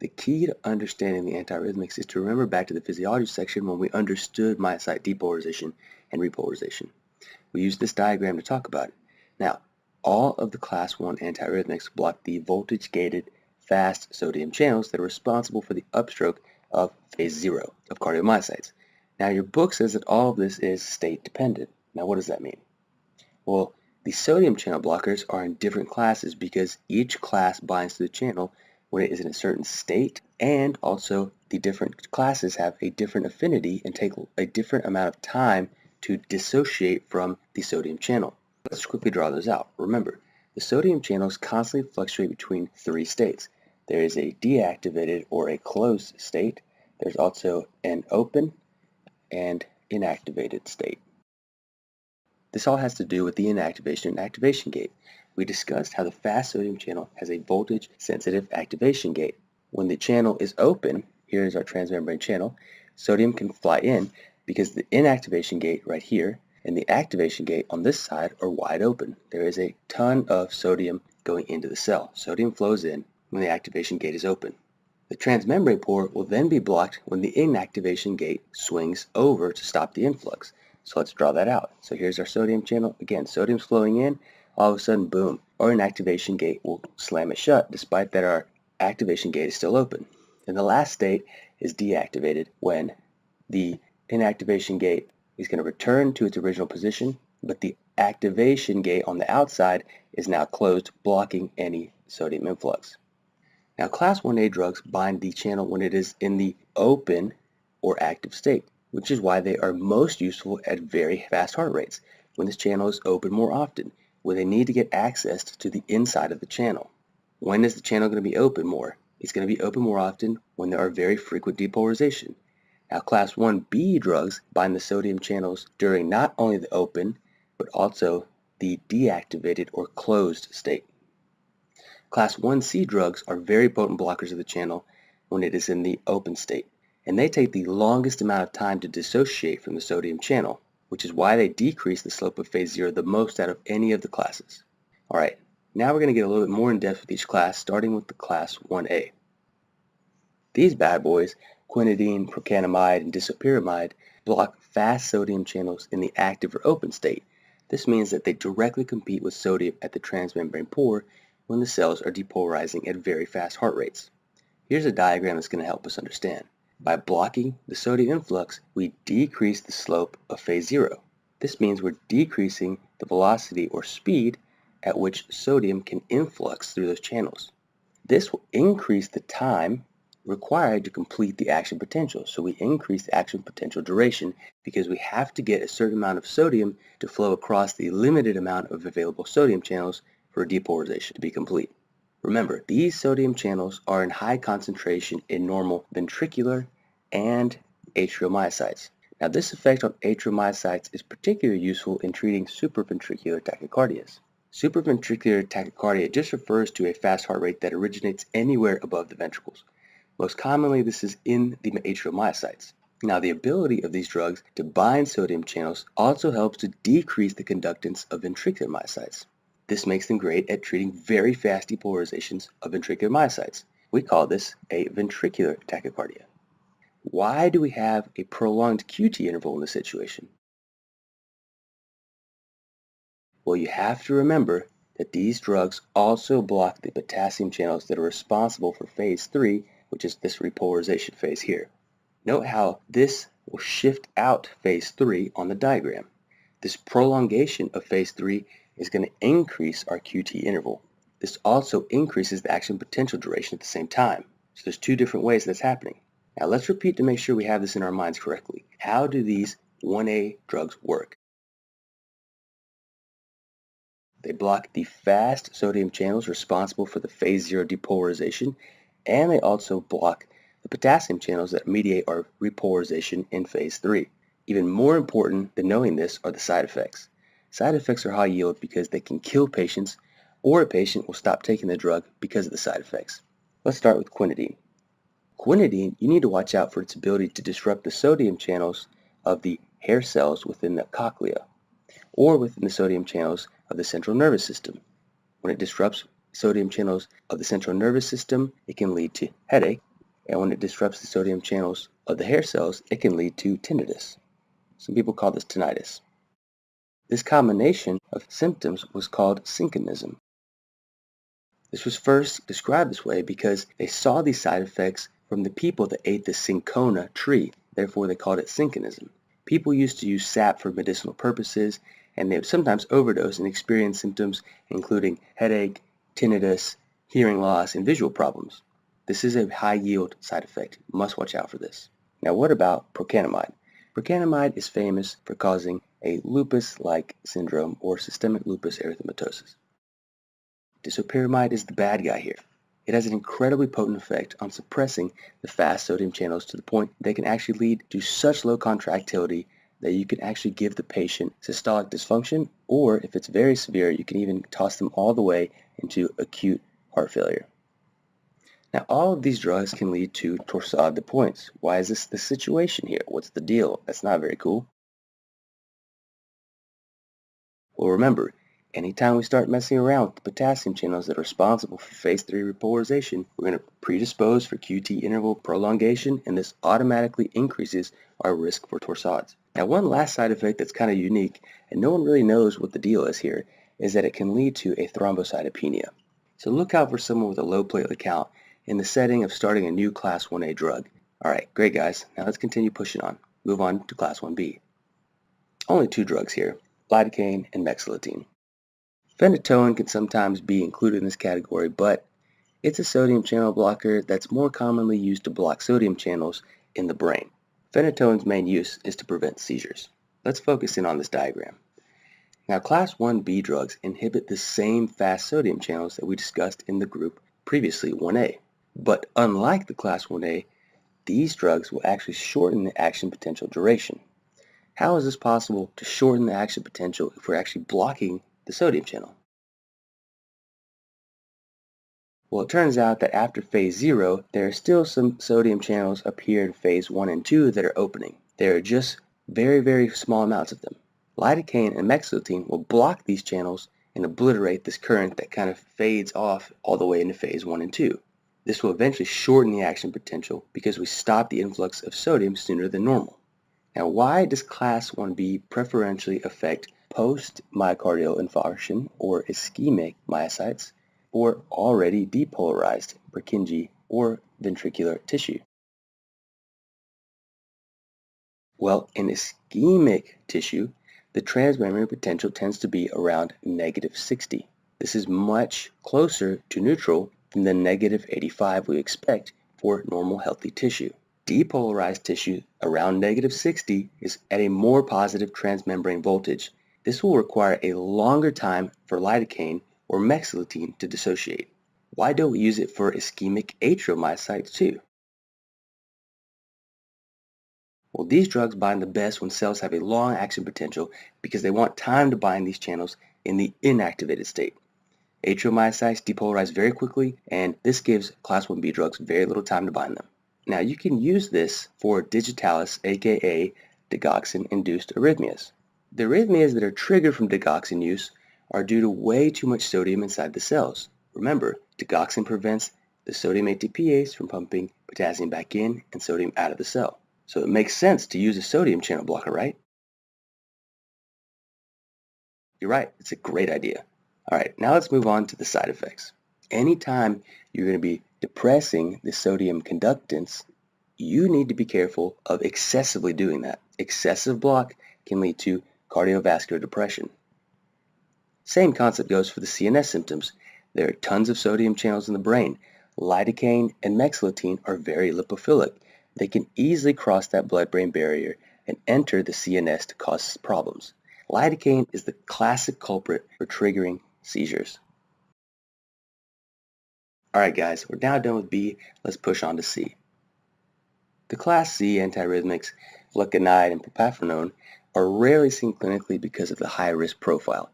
The key to understanding the antiarrhythmics is to remember back to the physiology section when we understood myocyte depolarization and repolarization. We used this diagram to talk about it. Now, all of the class 1 antiarrhythmics block the voltage-gated fast sodium channels that are responsible for the upstroke of phase 0 of cardiomyocytes. Now, your book says that all of this is state-dependent. Now, what does that mean? Well, the sodium channel blockers are in different classes because each class binds to the channel when it is in a certain state, and also the different classes have a different affinity and take a different amount of time to dissociate from the sodium channel. Let's quickly draw those out. Remember, the sodium channels constantly fluctuate between three states. There is a deactivated or a closed state. There's also an open and inactivated state. This all has to do with the inactivation and activation gate. We discussed how the fast sodium channel has a voltage-sensitive activation gate. When the channel is open, here is our transmembrane channel, sodium can fly in because the inactivation gate right here and the activation gate on this side are wide open. There is a ton of sodium going into the cell. Sodium flows in when the activation gate is open. The transmembrane pore will then be blocked when the inactivation gate swings over to stop the influx. So let's draw that out. So here's our sodium channel. Again, sodium's flowing in. All of a sudden, boom, our inactivation gate will slam it shut despite that our activation gate is still open. And the last state is deactivated when the inactivation gate is going to return to its original position, but the activation gate on the outside is now closed, blocking any sodium influx. Now, class 1A drugs bind the channel when it is in the open or active state, which is why they are most useful at very fast heart rates, when this channel is open more often, when they need to get access to the inside of the channel. When is the channel going to be open more? It's going to be open more often when there are very frequent depolarization. Now, class 1B drugs bind the sodium channels during not only the open, but also the deactivated or closed state. Class 1C drugs are very potent blockers of the channel when it is in the open state, and they take the longest amount of time to dissociate from the sodium channel, which is why they decrease the slope of phase 0 the most out of any of the classes. Alright, now we're going to get a little bit more in depth with each class, starting with the class 1A. These bad boys, quinidine, procainamide, and disopyramide, block fast sodium channels in the active or open state. This means that they directly compete with sodium at the transmembrane pore when the cells are depolarizing at very fast heart rates. Here's a diagram that's going to help us understand. By blocking the sodium influx, we decrease the slope of phase 0. This means we're decreasing the velocity or speed at which sodium can influx through those channels. This will increase the time required to complete the action potential. So we increase the action potential duration because we have to get a certain amount of sodium to flow across the limited amount of available sodium channels for depolarization to be complete. Remember, these sodium channels are in high concentration in normal ventricular and atriomyocytes. Now, this effect on atriomyocytes is particularly useful in treating supraventricular tachycardias. Supraventricular tachycardia just refers to a fast heart rate that originates anywhere above the ventricles. Most commonly, this is in the atriomyocytes. Now, the ability of these drugs to bind sodium channels also helps to decrease the conductance of ventricular myocytes. This makes them great at treating very fast depolarizations of ventricular myocytes. We call this a ventricular tachycardia. Why do we have a prolonged QT interval in this situation? Well, you have to remember that these drugs also block the potassium channels that are responsible for phase 3, which is this repolarization phase here. Note how this will shift out phase 3 on the diagram. This prolongation of phase 3 is going to increase our QT interval. This also increases the action potential duration at the same time. So there's two different ways that's happening. Now let's repeat to make sure we have this in our minds correctly. How do these 1A drugs work? They block the fast sodium channels responsible for the phase 0 depolarization, and they also block the potassium channels that mediate our repolarization in phase 3. Even more important than knowing this are the side effects. Side effects are high yield because they can kill patients, or a patient will stop taking the drug because of the side effects. Let's start with quinidine. Quinidine, you need to watch out for its ability to disrupt the sodium channels of the hair cells within the cochlea, or within the sodium channels of the central nervous system. When it disrupts sodium channels of the central nervous system, it can lead to headache, and when it disrupts the sodium channels of the hair cells, it can lead to tinnitus. Some people call this tinnitus. This combination of symptoms was called synchronism. This was first described this way because they saw these side effects from the people that ate the cinchona tree, therefore they called it synchronism. People used to use sap for medicinal purposes, and they would sometimes overdose and experience symptoms including headache, tinnitus, hearing loss, and visual problems. This is a high-yield side effect. You must watch out for this. Now what about procainamide? Procainamide is famous for causing a lupus-like syndrome or systemic lupus erythematosus. Disopyramide is the bad guy here. It has an incredibly potent effect on suppressing the fast sodium channels to the point they can actually lead to such low contractility that you can actually give the patient systolic dysfunction, or if it's very severe, you can even toss them all the way into acute heart failure. Now, all of these drugs can lead to torsade de pointes. Why is this the situation here? What's the deal? That's not very cool. Well, remember, anytime we start messing around with the potassium channels that are responsible for phase 3 repolarization, we're going to predispose for QT interval prolongation, and this automatically increases our risk for torsades. Now, one last side effect that's kind of unique, and no one really knows what the deal is here, is that it can lead to a thrombocytopenia. So look out for someone with a low platelet count in the setting of starting a new Class 1A drug. Alright, great guys, now let's continue pushing on. Move on to Class 1B. Only 2 drugs here, lidocaine and mexiletine. Phenytoin can sometimes be included in this category, but it's a sodium channel blocker that's more commonly used to block sodium channels in the brain. Phenytoin's main use is to prevent seizures. Let's focus in on this diagram. Now, Class 1B drugs inhibit the same fast sodium channels that we discussed in the group previously, 1A. But unlike the Class 1A, these drugs will actually shorten the action potential duration. How is this possible to shorten the action potential if we're actually blocking the sodium channel? Well, it turns out that after phase 0, there are still some sodium channels up here in phase 1 and 2 that are opening. There are just very, very small amounts of them. Lidocaine and mexiletine will block these channels and obliterate this current that kind of fades off all the way into phase 1 and 2. This will eventually shorten the action potential because we stop the influx of sodium sooner than normal. Now, why does Class 1B preferentially affect post-myocardial infarction or ischemic myocytes or already depolarized Purkinje or ventricular tissue? Well, in ischemic tissue, the transmembrane potential tends to be around -60. This is much closer to neutral than the -85 we expect for normal healthy tissue. Depolarized tissue around -60 is at a more positive transmembrane voltage. This will require a longer time for lidocaine or mexiletine to dissociate. Why don't we use it for ischemic atriomyocytes too? Well, these drugs bind the best when cells have a long action potential because they want time to bind these channels in the inactivated state. Atriomyocytes depolarize very quickly, and this gives Class 1B drugs very little time to bind them. Now, you can use this for digitalis, aka digoxin-induced arrhythmias. The arrhythmias that are triggered from digoxin use are due to way too much sodium inside the cells. Remember, digoxin prevents the sodium ATPase from pumping potassium back in and sodium out of the cell. So it makes sense to use a sodium channel blocker, right? You're right, it's a great idea. All right, now let's move on to the side effects. Anytime you're going to be depressing the sodium conductance, you need to be careful of excessively doing that. Excessive block can lead to cardiovascular depression. Same concept goes for the CNS symptoms. There are tons of sodium channels in the brain. Lidocaine and mexiletine are very lipophilic. They can easily cross that blood-brain barrier and enter the CNS to cause problems. Lidocaine is the classic culprit for triggering seizures. Alright guys, we're now done with B. Let's push on to C. The Class C antiarrhythmics, flecainide and propafenone, are rarely seen clinically because of the high risk profile.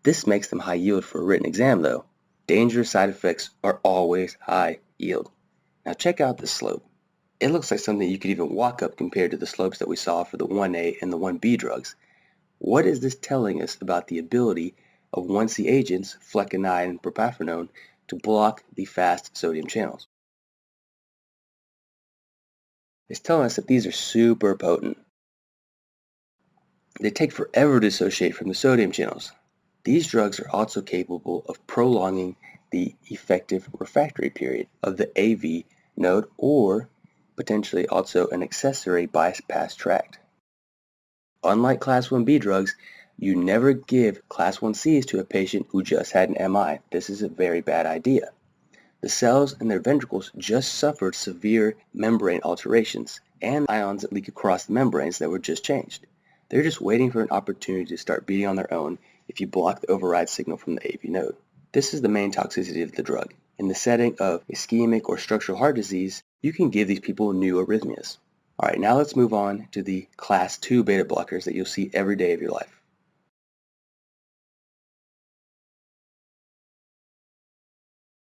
This makes them high yield for a written exam though. Dangerous side effects are always high yield. Now check out this slope. It looks like something you could even walk up compared to the slopes that we saw for the 1A and the 1B drugs. What is this telling us about the ability of 1C agents, flecainide and propafenone, to block the fast sodium channels? is telling us that these are super potent. They take forever to dissociate from the sodium channels. These drugs are also capable of prolonging the effective refractory period of the AV node or potentially also an accessory bypass tract. Unlike Class 1B drugs, you never give Class 1Cs to a patient who just had an MI. This is a very bad idea. The cells in their ventricles just suffered severe membrane alterations and ions that leak across the membranes that were just changed. They're just waiting for an opportunity to start beating on their own if you block the override signal from the AV node. This is the main toxicity of the drug. In the setting of ischemic or structural heart disease, you can give these people new arrhythmias. Alright, now let's move on to the Class 2 beta blockers that you'll see every day of your life.